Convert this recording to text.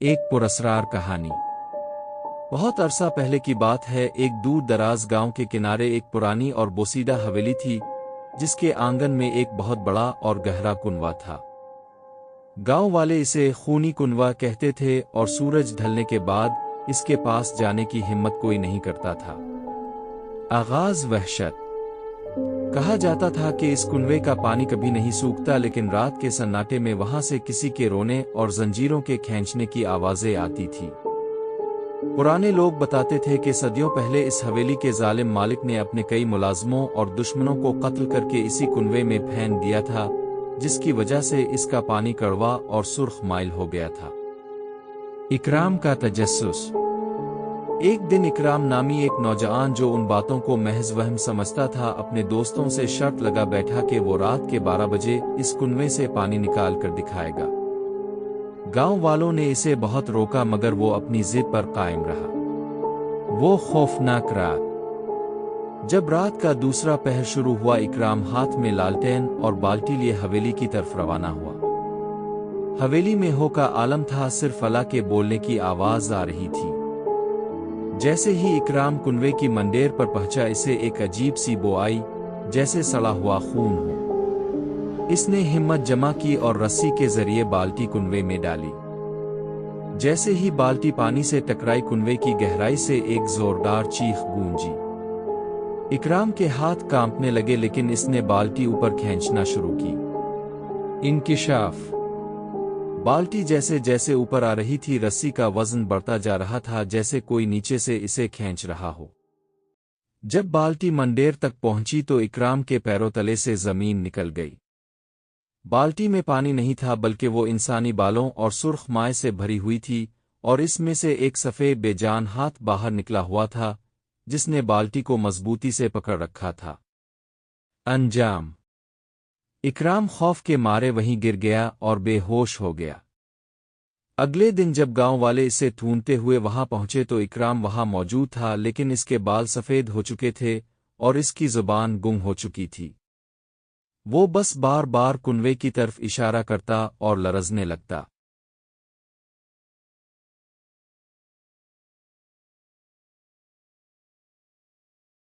ایک پراسرار کہانی۔ بہت عرصہ پہلے کی بات ہے، ایک دور دراز گاؤں کے کنارے ایک پرانی اور بوسیدہ حویلی تھی، جس کے آنگن میں ایک بہت بڑا اور گہرا کنواں تھا۔ گاؤں والے اسے خونی کنواں کہتے تھے اور سورج ڈھلنے کے بعد اس کے پاس جانے کی ہمت کوئی نہیں کرتا تھا۔ آغاز وحشت۔ کہا جاتا تھا کہ اس کنویں کا پانی کبھی نہیں سوکھتا، لیکن رات کے سناٹے میں وہاں سے کسی کے رونے اور زنجیروں کے کھینچنے کی آوازیں آتی تھی۔ پرانے لوگ بتاتے تھے کہ صدیوں پہلے اس حویلی کے ظالم مالک نے اپنے کئی ملازموں اور دشمنوں کو قتل کر کے اسی کنویں میں پھینک دیا تھا، جس کی وجہ سے اس کا پانی کڑوا اور سرخ مائل ہو گیا تھا۔ اکرام کا تجسس۔ ایک دن اکرام نامی ایک نوجوان، جو ان باتوں کو محض وہم سمجھتا تھا، اپنے دوستوں سے شرط لگا بیٹھا کہ وہ رات کے 12 بجے اس کنویں سے پانی نکال کر دکھائے گا۔ گاؤں والوں نے اسے بہت روکا، مگر وہ اپنی ضد پر قائم رہا۔ وہ خوفناک رات۔ جب رات کا دوسرا پہر شروع ہوا، اکرام ہاتھ میں لالٹین اور بالٹی لیے حویلی کی طرف روانہ ہوا۔ حویلی میں ہو کا عالم تھا، صرف اللہ کے بولنے کی آواز آ رہی تھی۔ جیسے ہی اکرام کنویں کی منڈیر پر پہنچا، اسے ایک عجیب سی بو آئی، جیسے سڑا ہوا خون ہو۔ اس نے ہمت جمع کی اور رسی کے ذریعے بالٹی کنویں میں ڈالی۔ جیسے ہی بالٹی پانی سے ٹکرائی، کنویں کی گہرائی سے ایک زوردار چیخ گونجی۔ اکرام کے ہاتھ کانپنے لگے، لیکن اس نے بالٹی اوپر کھینچنا شروع کی۔ انکشاف۔ بالٹی جیسے جیسے اوپر آ رہی تھی، رسی کا وزن بڑھتا جا رہا تھا، جیسے کوئی نیچے سے اسے کھینچ رہا ہو۔ جب بالٹی منڈیر تک پہنچی تو اکرام کے پیروں تلے سے زمین نکل گئی۔ بالٹی میں پانی نہیں تھا، بلکہ وہ انسانی بالوں اور سرخ مائع سے بھری ہوئی تھی، اور اس میں سے ایک سفید بے جان ہاتھ باہر نکلا ہوا تھا، جس نے بالٹی کو مضبوطی سے پکڑ رکھا تھا۔ انجام۔ اکرام خوف کے مارے وہیں گر گیا اور بے ہوش ہو گیا۔ اگلے دن جب گاؤں والے اسے ڈھونڈتے ہوئے وہاں پہنچے تو اکرام وہاں موجود تھا، لیکن اس کے بال سفید ہو چکے تھے اور اس کی زبان گم ہو چکی تھی۔ وہ بس بار بار کنویں کی طرف اشارہ کرتا اور لرزنے لگتا۔